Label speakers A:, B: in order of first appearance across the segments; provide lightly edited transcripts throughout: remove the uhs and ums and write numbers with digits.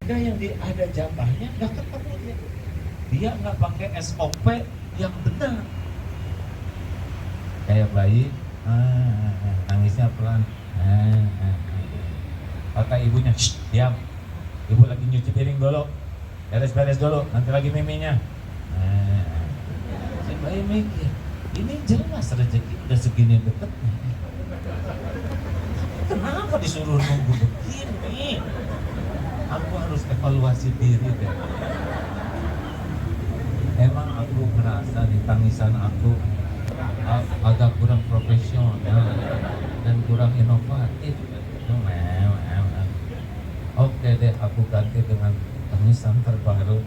A: Ada yang ada jatahnya nggak ketemu dia. Dia nggak pakai SOP yang benar. Kayak bayi, nangisnya pelan. Kata ibunya, shh, diam. Ibu lagi nyuci piring dulu, beres-beres dulu, nanti lagi miminya. Si bayi mikir, ini jelas rezeki udah segini deketnya. Kenapa disuruh nunggu begini? Aku harus evaluasi diri deh. Emang aku merasa di tangisan aku agak kurang profesional dan kurang inovatif. Oke deh, aku ganti dengan tangisan terbaru,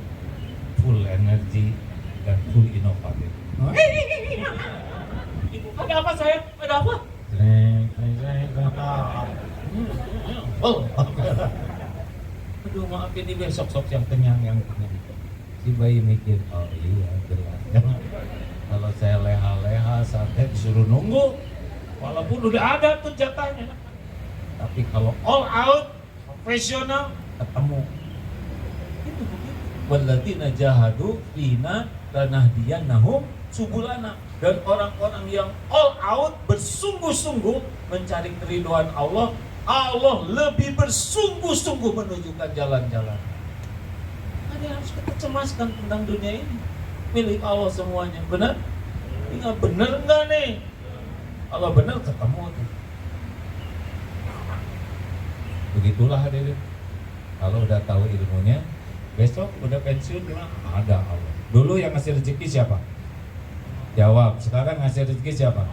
A: full energi dan full inovatif. Ibu, ada apa sayang? Ada apa? Oh, aduh maafin ini besok-sok yang kenyang. Si bayi mikir, oh iya jelas. Kalau saya leha-leha sampai disuruh nunggu, walaupun udah ada tuh jatahnya. Tapi kalau all out, profesional, ketemu. Itu begitu. Walladzina jahadu fina lanahdiyannahum subulana. Dan orang-orang yang all out bersungguh-sungguh mencari keridhaan Allah, Allah lebih bersungguh-sungguh menunjukkan jalan-jalan. Ini harus kita cemaskan tentang dunia ini. Milik Allah semuanya, benar? Tinggal benar enggak nih? Kalau benar ketemu tuh. Begitulah hadirin. Kalau udah tahu ilmunya, besok udah pensiun bilang ada Allah. Dulu yang ngasih rezeki siapa? Jawab. Sekarang ngasih rezeki siapa?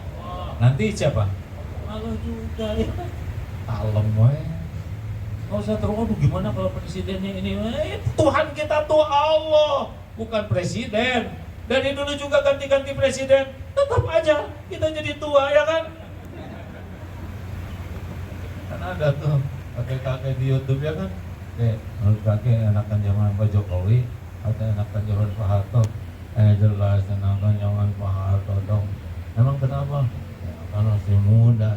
A: Nanti siapa? Allah juga ya. Kalem weh. Nggak usah terlalu gimana kalau presidennya ini. Tuhan kita tuh Allah, bukan presiden. Dari dulu juga ganti-ganti presiden, tetap aja kita jadi tua ya kan? Kan ada tuh kakek-kakek di YouTube ya kan? Menurut kakek enakan zaman Pak Jokowi atau enakan zaman Pak Harto? Jelas enakan zaman Pak Harto dong. Emang kenapa? Ya, karena masih muda.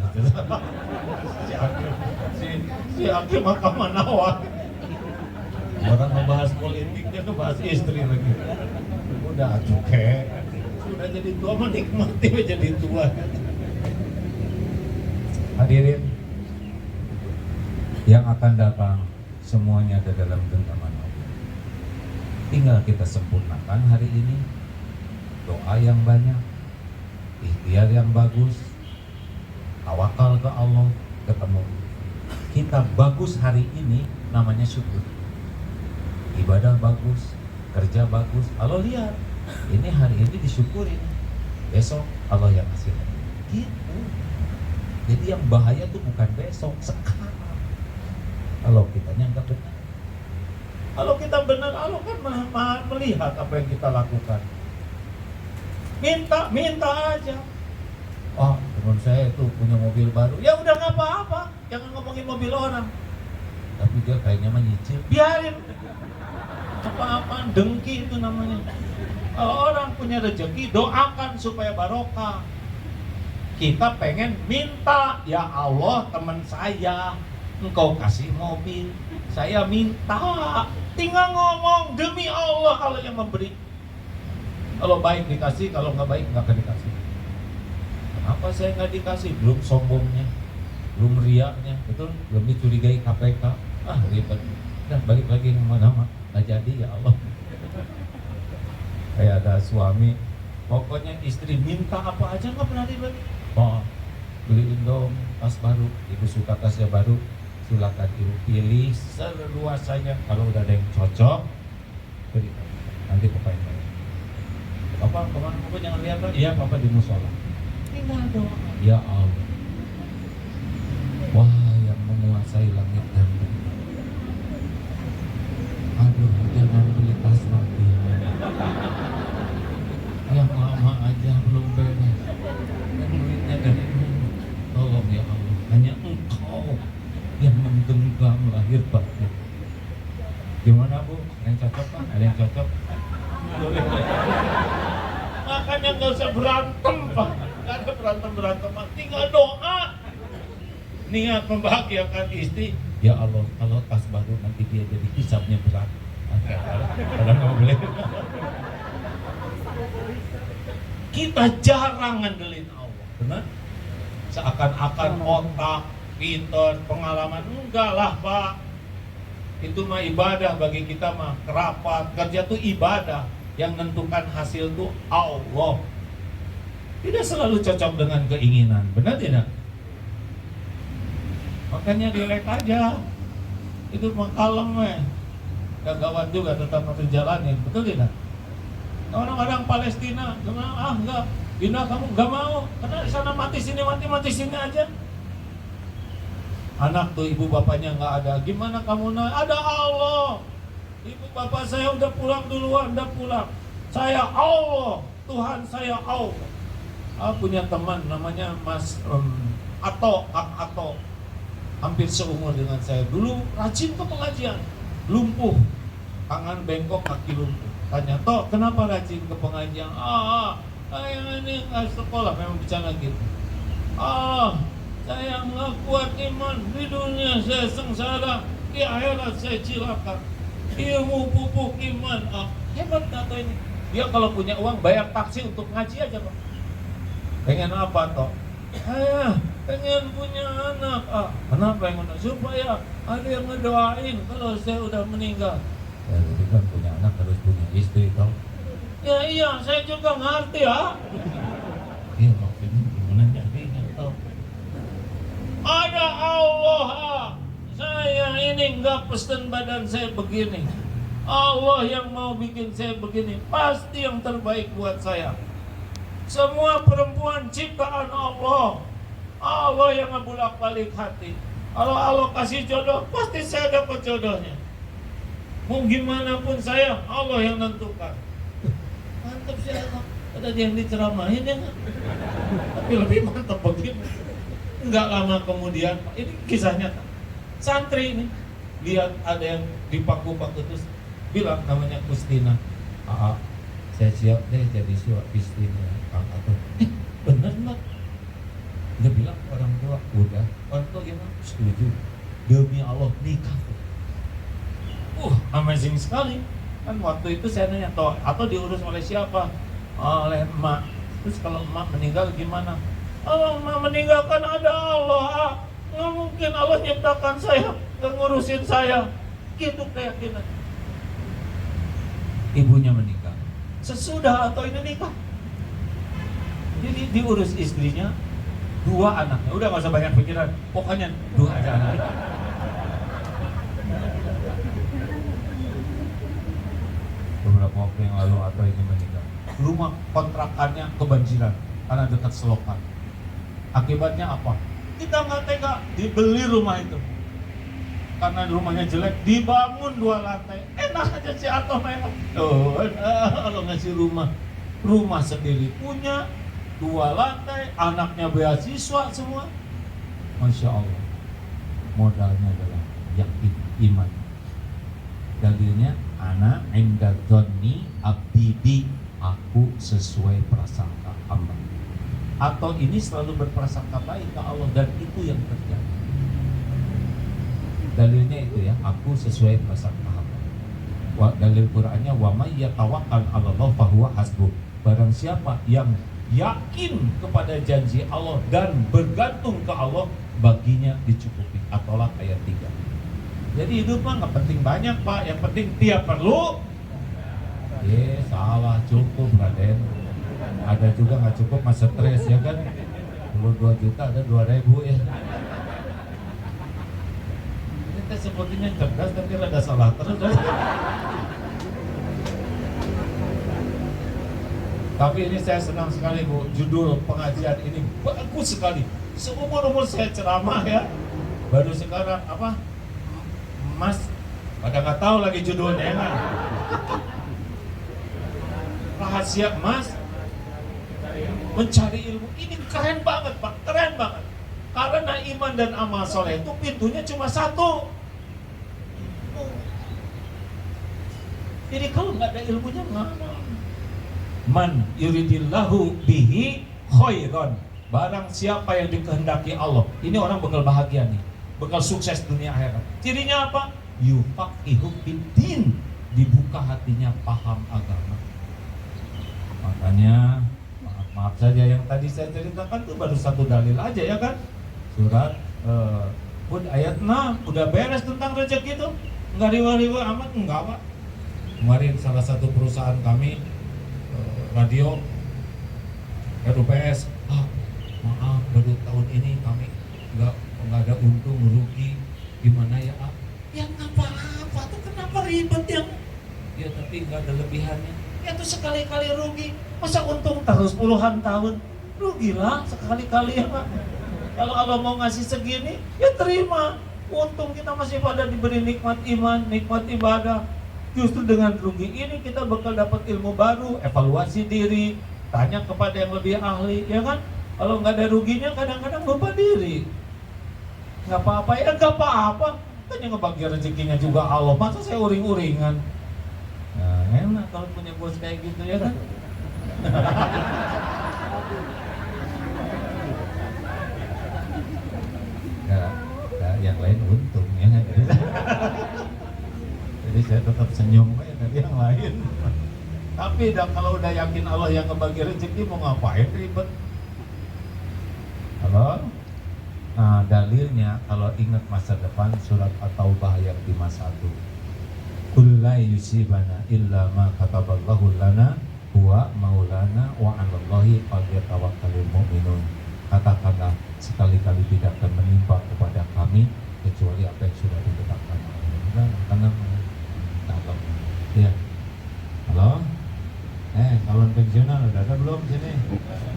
A: si Hakim Mahkamah Nawak. Orang membahas politik dia ngebahas istri lagi. Udah cuke, sudah jadi tua menikmati jadi tua. Hadirin, yang akan datang semuanya ada dalam genggaman Allah. Tinggal kita sempurnakan hari ini. Doa yang banyak, ikhtiar yang bagus, tawakal ke Allah, ketemu. Kita bagus hari ini namanya syukur. Ibadah bagus, kerja bagus. Allah lihat, ini hari ini disyukurin. Besok Allah yang kasih. Gitu. Jadi yang bahaya tuh bukan besok, sekarang. Kalau kitanya enggak benar. Kalau kita benar, Allah kan melihat apa yang kita lakukan. Minta aja. Oh, teman saya itu punya mobil baru. Ya udah nggak apa-apa, jangan ngomongin mobil orang. Tapi dia kayaknya menyicil. Biarin. Apa-apaan, dengki itu namanya. Kalau orang punya rezeki, doakan supaya barokah. Kita pengen minta, ya Allah teman saya, engkau kasih mobil, saya minta. Tinggal ngomong, demi Allah kalau yang memberi. Kalau baik dikasih, kalau nggak baik nggak akan dikasih. Kenapa saya nggak dikasih? Belum sombongnya, belum riaknya, betul? Belum dicurigai KPK. Ribet. Nah, balik lagi nama-nama. Nggak jadi ya Allah. Kayak ada suami, pokoknya istri minta apa aja nggak pernah dibeli. Oh, beliin dong tas baru. Ibu suka tasnya baru, silakan ibu pilih seluasanya. Kalau udah ada yang cocok, beli. Nanti papa yang bayar. Papa kemana? Papa jangan lihat lagi. Iya, papa di musola. Tinggal doa. Ya Allah. Wah, yang menguasai langit dan bumi. Aduh, jangan beli tas lagi. Yang lama aja belum beres. Dan duitnya dari mana? Tolong ya Allah. Hanya Engkau yang menggenggam lahir batin. Gimana Bu? Yang cocok kan? Ada yang cocok? Makanya nggak usah berantem Pak. Nggak ada berantem. Tinggal doa. Niat membahagiakan istri. Ya Allah, kalau tas baru nanti dia jadi hisapnya Kita jarang ngandelin Allah, benar? Seakan-akan otak, pinter, pengalaman, enggak lah Pak. Itu mah ibadah bagi kita mah, kerapat, kerja tuh ibadah. Yang menentukan hasil tuh Allah. Tidak selalu cocok dengan keinginan, benar tidak? Makanya dilek aja. Itu mah kalem gak gawat juga, tetap harus jalanin, betul tidak? Orang-orang Palestina, enggak, Dina kamu enggak mau, karena sana mati sini aja. Anak tuh ibu bapaknya enggak ada, gimana kamu ada Allah. Ibu bapak saya udah pulang duluan, udah pulang. Saya Allah, Tuhan saya Allah. Punya teman namanya Mas Ato, hampir seumur dengan saya. Dulu rajin ke pengajian, lumpuh, tangan bengkok, kaki lumpuh. Tanya, Toh, kenapa rajin ke pengajian? Saya ini sekolah, memang bicara gitu. Saya nggak kuat iman, di dunia saya sengsara, di akhirat saya cilaka. Ilmu pupuk iman. Hebat Tato ini. Dia kalau punya uang bayar taksi untuk ngaji aja Pak. Pengen apa Toh? Pengen punya anak. Kenapa yang anak? Supaya ada yang ngedoain kalau saya udah meninggal. Ya jadi kan punya anak harus punya istri Toh. Ya iya, saya juga ngerti ya. Iya maksudnya gimana jadinya Toh? Ada Allah. Saya ini nggak pesen badan saya begini. Allah yang mau bikin saya begini, pasti yang terbaik buat saya. Semua perempuan ciptaan Allah. Allah yang ngebulak-balik hati. Kalau Allah kasih jodoh, pasti saya dapat jodohnya. Mau gimana pun saya, Allah yang nentukan. Mantap sih Allah. Ada yang diceramahin ya kan? Tapi lebih mantap begini. Enggak lama kemudian, ini kisah nyata. Santri ini, lihat ada yang dipaku-paku terus bilang namanya Kustina. Saya siap deh jadi istrinya Kang Ato. Bener Mbak? Dia bilang orang tua, udah. Orang tua gimana? Setuju. Demi Allah nikah. Amazing sekali. Kan waktu itu saya nanya, Toh, atau diurus oleh siapa? Oleh emak. Terus kalau emak meninggal gimana? Kalau emak meninggal kan ada Allah. Nggak mungkin Allah nyiptakan saya, nggak ngurusin saya. Gitu keyakinan. Ibunya meninggal. Sesudah atau ini nikah. Jadi diurus istrinya, 2 anaknya. Udah nggak usah banyak pikiran. Pokoknya 2 aja anak. Beberapa waktu yang lalu atau ini meninggal. Rumah kontrakannya kebanjiran karena dekat selokan. Akibatnya apa? Kita nggak tega, dibeli rumah itu. Karena rumahnya jelek, dibangun 2 lantai. Enak aja si Ato memang. Kalau ngasih rumah sendiri punya 2 lantai, anaknya beasiswa semua. Masya Allah. Modalnya adalah yakin, iman. Dalilnya, ana inda dzanni abdi bi, aku sesuai prasangka hamba. Atau ini selalu berprasangka baik ke Allah dan itu yang terjadi. Dalilnya itu ya, aku sesuai prasangka hamba. Dalil Qur'annya wa may yatawakkal 'ala Allah fahuwa hasbuh. Barang siapa yang yakin kepada janji Allah dan bergantung ke Allah, baginya dicukupi. At-Tolak ayat 3. Jadi hidup mah nggak penting banyak Pak, yang penting tiap perlu. Salah, cukup Raden. Ada juga nggak cukup mas stres ya kan. Dulu 2 juta ada 2.000 ya. Ini sepertinya cerdas tapi rada salah terus. Tapi ini saya senang sekali Bu, judul pengajian ini bagus sekali. Seumur-umur saya ceramah ya, baru sekarang apa? Mas, pada nggak tahu lagi judulnya kan? Rahasia Mas mencari ilmu. Ini keren banget Pak, keren banget. Karena iman dan amal soleh itu pintunya cuma 1. Jadi kalau nggak ada ilmunya mana? Man yuridillahu bihi khairan. Barang siapa yang dikehendaki Allah, ini orang bakal bahagia nih, bakal sukses dunia akhirat. Cirinya apa? Yufaqihu fiddin, dibuka hatinya, paham agama. Makanya maaf Maaf saja yang tadi saya ceritakan itu baru satu dalil aja ya kan. Surat Hud ayat 6 udah beres tentang rezeki itu. Enggak riwa-riwa amat, enggak Pak. Kemarin salah satu perusahaan kami radio RUPS, maaf baru tahun ini kami enggak ada untung, rugi, gimana ya ya nggak apa-apa tuh, kenapa ribet ya tapi nggak ada lebihannya ya tuh, sekali-kali rugi masa untung terus puluhan tahun, rugilah sekali-kali ya Pak. Kalau Allah mau ngasih segini ya terima, untung kita masih pada diberi nikmat iman, nikmat ibadah. Justru dengan rugi ini kita bakal dapat ilmu baru, evaluasi diri, tanya kepada yang lebih ahli ya kan. Kalau nggak ada ruginya kadang-kadang lupa diri. Nggak apa-apa ya, nggak apa-apa kan yang ngebagi rezekinya juga Allah, masa saya uring-uringan. Nah enak kalau punya bos kayak gitu ya kan. Nah, yang lain untung ya kan. Jadi saya tetap senyum aja dari yang lain. Tapi kalau udah yakin Allah yang ngebagi rezeki, mau ngapain ribet. Halo? Nah dalilnya kalau ingat masa depan surat At-Taubah ayat 51. Qul la yusibana illa ma kataballahu lana huwa maulana wa 'alallahi falyatawakkalul mu'minun. Katakanlah sekali-kali tidak akan menimpa kepada kami kecuali apa yang sudah ditetapkan Allah. Karena dalam ya. Halo? Calon pensiunan udah ada belum sini?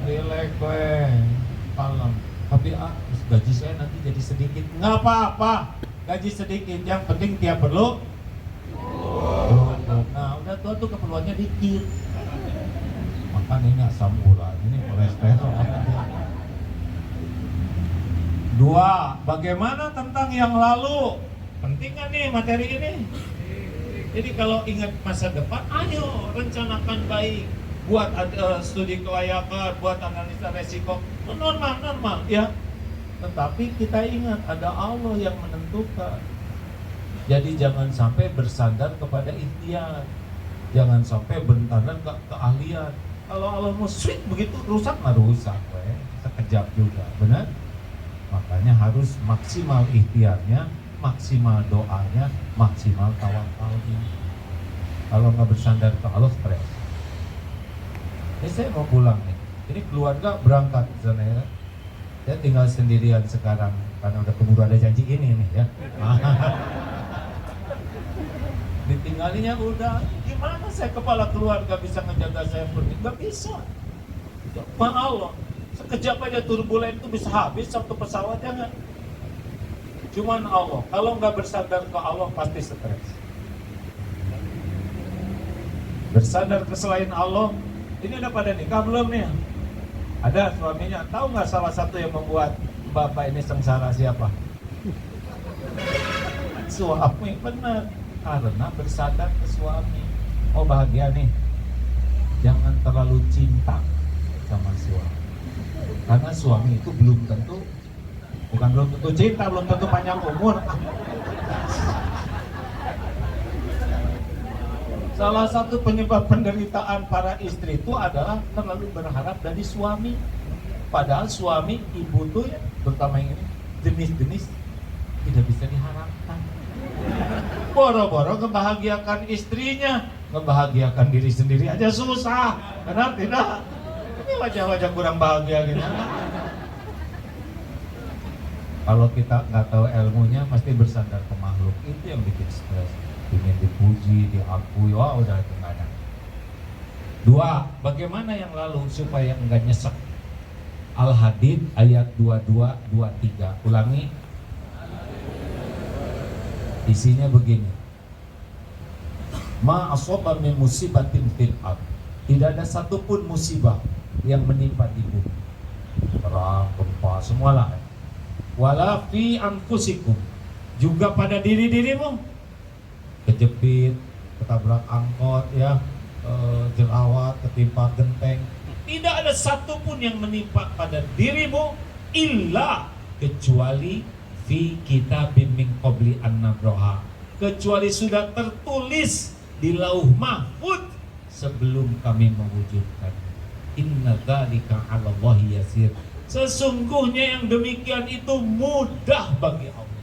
A: Relax gue. Kalem. Tapi gaji saya nanti jadi sedikit. Nggak apa-apa, gaji sedikit, yang penting tiap perlu. Nah udah tuh keperluannya dikit. Makan ini asam urat, ini kolesterol. Dua, bagaimana tentang yang lalu? Penting kan nih materi ini? Jadi kalau ingat masa depan, ayo rencanakan baik. Buat studi kelayakan, buat analisa resiko, normal ya. Tetapi kita ingat ada Allah yang menentukan. Jadi jangan sampai bersandar kepada ikhtiar, jangan sampai bentaran ke keahlian. Kalau Allah mau sweet begitu rusak nggak rusak, sekejap juga, benar? Makanya harus maksimal ikhtiarnya, maksimal doanya, maksimal tawakalnya. Kalau nggak bersandar ke Allah stres. Ini saya mau pulang nih. Ini keluarga berangkat ke sana ya. Saya tinggal sendirian sekarang karena udah keburu ada janji ini nih ya. Ditinggalinya udah, gimana saya kepala keluarga bisa ngejaga saya pergi? Gak bisa. Ma Allah, sekejap aja turbulen itu bisa habis satu pesawat ya nggak? Cuman Allah, kalau nggak bersandar ke Allah pasti stres. Bersandar ke selain Allah. Ini udah pada nikah belum nih? Ada suaminya. Tahu nggak salah satu yang membuat bapak ini sengsara siapa? Suami, benar. Karena bersandar ke suami. Oh bahagia nih. Jangan terlalu cinta sama suami. Karena suami itu belum tentu cinta, belum tentu panjang umur. Salah satu penyebab penderitaan para istri itu adalah terlalu berharap dari suami. Padahal suami, ibu tuh, terutama yang ini, jenis-jenis tidak bisa diharapkan. Boro-boro ngebahagiakan istrinya, ngebahagiakan diri sendiri aja susah. Benar tidak? Ini wajah-wajah kurang bahagia gitu. Kalau kita nggak tahu ilmunya, pasti bersandar ke makhluk. Itu yang bikin stres. Ingin dipuji, diakui, wah udah itu nggak ada. Dua, bagaimana yang lalu supaya enggak nyesek? Al-Hadid ayat 22-23. Ulangi. Isinya begini. Ma asaba min musibatin fil ard. Tidak ada satupun musibah yang menimpa di bumi. Perang, gempa, semualah. Wala fi anfusikum. Juga pada diri-dirimu. Kejepit, ketabrak angkot ya, jerawat, ketimpa genteng. Tidak ada satupun yang menimpa pada dirimu illa kecuali fi kitabim min qabli an nabraha, kecuali sudah tertulis di lauh mahfuz sebelum kami mewujudkan. Inna dzalika 'ala Allahi yasir. Sesungguhnya yang demikian itu mudah bagi Allah.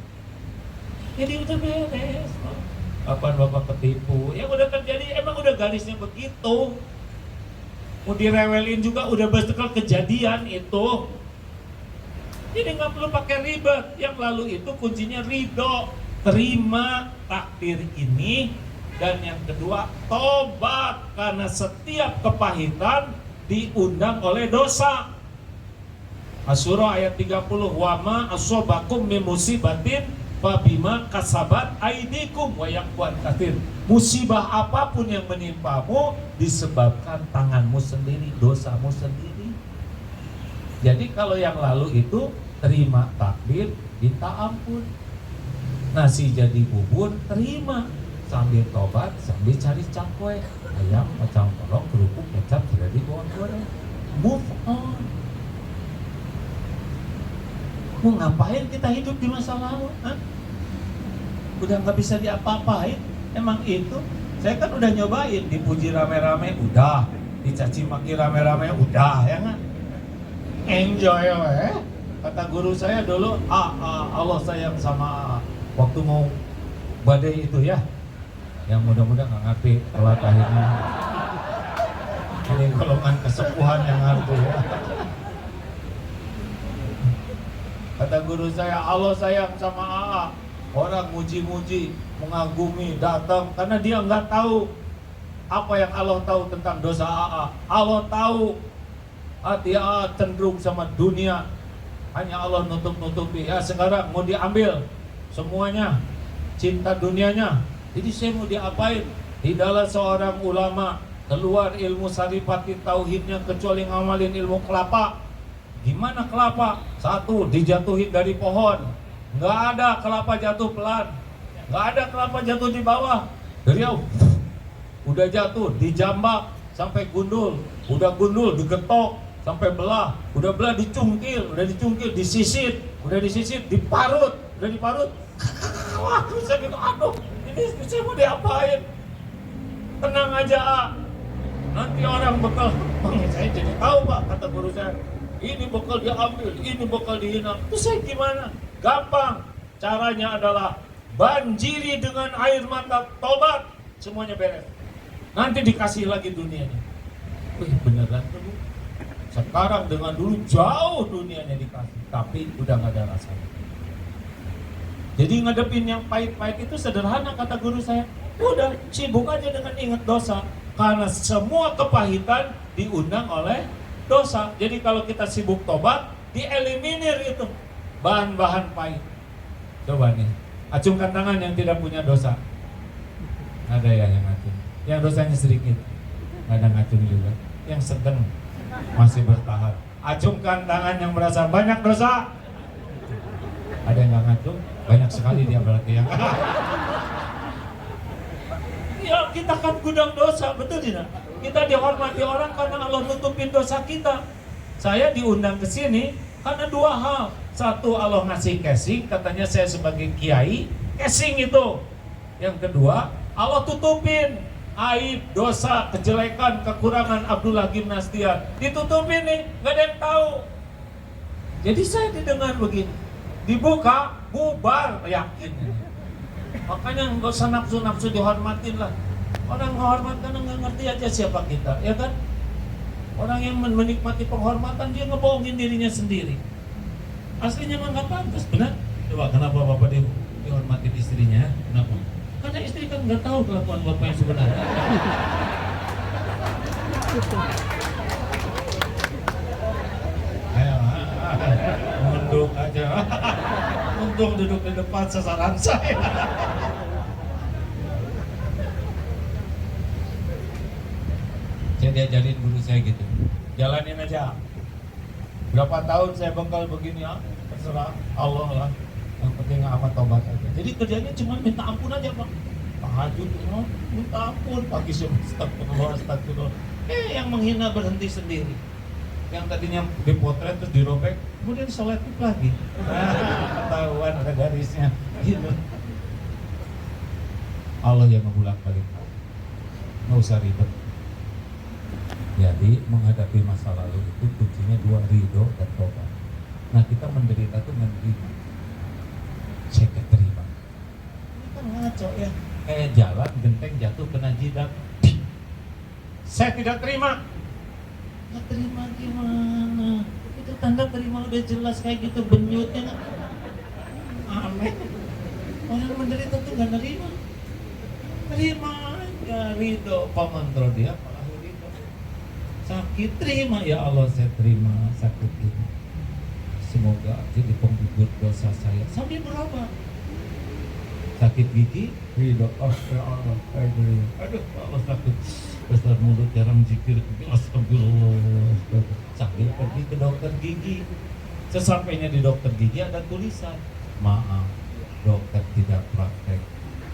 A: Jadi udah beres. Kapan Bapak ketipu? Yang udah terjadi emang udah garisnya begitu. Mau direwelin juga udah bakal kejadian itu. Jadi nggak perlu pakai ribet. Yang lalu itu kuncinya ridho, terima takdir ini. Dan yang kedua, tobat, karena setiap kepahitan diundang oleh dosa. Asy-Syura ayat 30, wa ma asobakum min musibatin fabima kasabat aidikum wa yaqwan katsir. Musibah apapun yang menimpamu disebabkan tanganmu sendiri, dosamu sendiri. Jadi kalau yang lalu itu terima takdir, minta ampun. Nasi jadi bubur, terima sambil tobat, sambil cari cakwe, ayam, kacang polong, kerupuk, kecap sudah dibawa goreng. Move on. Mau ngapain kita hidup di masa lalu? Hah? Udah nggak bisa diapa-apain. Emang itu, saya kan udah nyobain, dipuji rame-rame, udah, dicaci maki rame-rame, udah, ya kan? Enjoy, kata guru saya dulu, Allah sayang sama waktu mau badai itu ya, yang mudah-mudahan nggak ngerti lewat akhirnya. Ini golongan kesepuhan yang ngerti ya. Kata guru saya, Allah sayang sama AA. Orang muji-muji, mengagumi, datang karena dia nggak tahu apa yang Allah tahu tentang dosa AA. Allah tahu hati AA cenderung sama dunia, hanya Allah nutup-nutupi. Ya sekarang mau diambil semuanya, cinta dunianya. Jadi saya mau diapain? Tidaklah seorang ulama keluar ilmu saripati tauhidnya kecuali ngamalin ilmu kelapa. Gimana kelapa? Satu, dijatuhin dari pohon. Nggak ada kelapa jatuh pelan. Nggak ada kelapa jatuh di bawah. Beliau udah jatuh, dijambak sampai gundul. Udah gundul, digetok sampai belah. Udah belah, dicungkil. Udah dicungkil, disisit. Udah disisit, diparut. Udah diparut. Wah, bisa gitu. Aduh, ini saya mau diapain? Tenang aja, A. Nanti orang bekal. Saya jadi tahu, Pak, kata guru saya. Ini bakal diambil, ini bakal dihina. Terus saya gimana? Gampang. Caranya adalah banjiri dengan air mata, tobat, semuanya beres. Nanti dikasih lagi dunianya. Wih, beneran tuh. Sekarang dengan dulu jauh dunianya dikasih, tapi udah nggak ada rasanya. Jadi ngadepin yang pahit-pahit itu sederhana, kata guru saya. Udah sibuk aja dengan ingat dosa, karena semua kepahitan diundang oleh dosa. Jadi kalau kita sibuk tobat, dieliminir itu bahan-bahan pahit. Coba nih, acungkan tangan yang tidak punya dosa. Ada ya yang ngacung. Yang dosanya sedikit, nggak ada ngacung juga. Yang sedang masih bertahan. Acungkan tangan yang merasa banyak dosa. Ada yang nggak ngacung? Banyak sekali dia berarti yang. Ya kita kan gudang dosa, betul tidak? Kita dihormati orang karena Allah nutupin dosa kita. Saya diundang ke sini karena dua hal. Satu, Allah ngasih casing, katanya saya sebagai kiai, casing itu. Yang kedua, Allah tutupin aib, dosa, kejelekan, kekurangan Abdullah Gimnastiar. Ditutupin nih, nggak ada yang tahu. Jadi saya didengar begini, dibuka, bubar, yakin. Makanya nggak usah nafsu-nafsu, dihormatin lah. Orang menghormat karena nggak ngerti aja siapa kita, ya kan? Orang yang menikmati penghormatan dia ngebohongin dirinya sendiri. Aslinya mah nggak pantas, benar? Coba kenapa bapak dihormatin istrinya? Kenapa? Karena istri kan nggak tahu kelakuan bapak yang sebenarnya. Ayo, mundur aja. Untung duduk di depan sasaran saya. Saya diajarin guru saya gitu, jalanin aja. Berapa tahun saya bekal begini ya, terserah Allah lah. Yang penting amat tobat aja. Jadi kerjanya cuma minta ampun aja, Bang. Tahajud, minta ampun. Pagi siang astagfirullah. Yang menghina berhenti sendiri. Yang tadinya dipotret terus dirobek, kemudian sholat lagi. Ketahuan ada garisnya. Gitu. Allah yang membulak balik. Nggak usah ribet. Jadi menghadapi masa lalu itu kuncinya dua, ridho dan tobat. Nah kita menderita tuh menerima. Saya keterima. Ini kan ngaco ya. Kayak jalan genteng jatuh kena jidat. Saya tidak terima. Nggak terima gimana? Itu tanda terima udah jelas kayak gitu benyutnya. Aneh. Orang menderita tuh nggak nerima. Terima aja, ridho. Pamantro dia sakit, terima ya Allah, saya terima sakit ini. Semoga jadi penggugur dosa saya. Sambil berobat. Sakit gigi, ridho. Oh ya Allah, aduh Allah sakit. Besar mulut jarang zikir. Astagfirullah. Sambil pergi ke dokter gigi. Sesampainya di dokter gigi ada tulisan, maaf, dokter tidak praktek.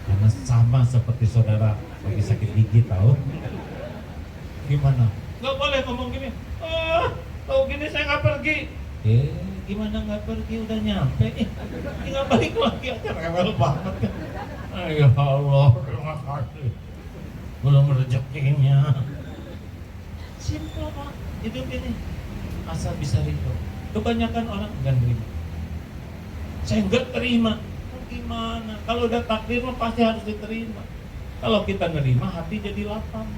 A: Karena sama seperti saudara lagi sakit gigi, tahu? Gimana? Nggak boleh ngomong gini. Tahu gini saya nggak pergi. Gimana nggak pergi, udah nyampe. Tinggal balik lagi aja, rewel banget kan. Ya Allah, terima kasih. Belum rezekinya. Simpel Pak, hidup ini asal bisa ridho. Kebanyakan orang nggak nerima. Saya nggak terima. Gimana? Kalau udah takdir mah pasti harus diterima. Kalau kita nerima, hati jadi lapang.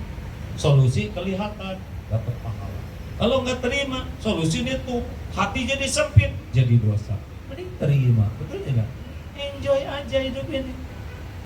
A: Solusi kelihatan, dapat pahala. Kalau nggak terima, solusinya tuh hati jadi sempit, jadi dosa. Mending terima, betul tidak? Enjoy aja hidup ini.